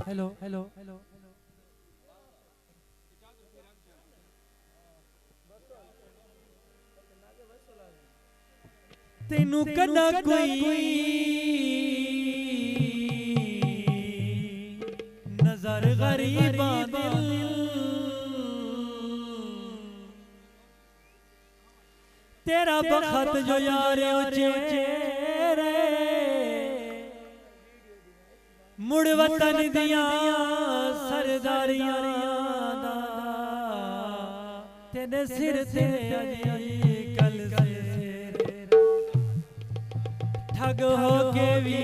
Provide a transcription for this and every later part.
hello hello hello तेनू कदा कोई नजर गरीबा दिल तेरा बखत जो यार चेहरे मुड़ वतन दिया सरदारियां तेरे सिर से कल ठग हो के भी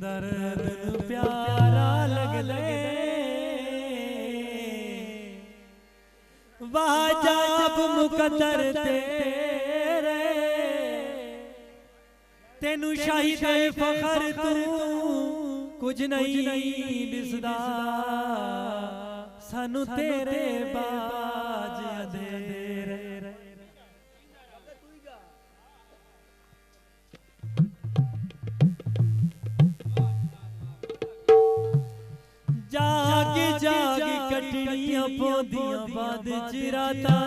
दर्द प्यारा लगले वाजब मुकद्दर तेरे तेनू शाहिद फखर तू कुछ नहीं दिसदा सानू तेरे बाज अधेरे जाग जाग कटनियां पौंदियां बाद चिराता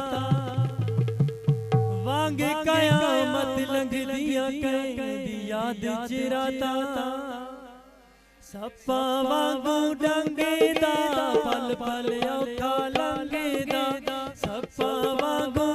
वांग कयामत लंघदियां कहदी याद चिराता सप्पा वांगू डंगेदा पल पल औखा लंघेदा सप्पा वांगू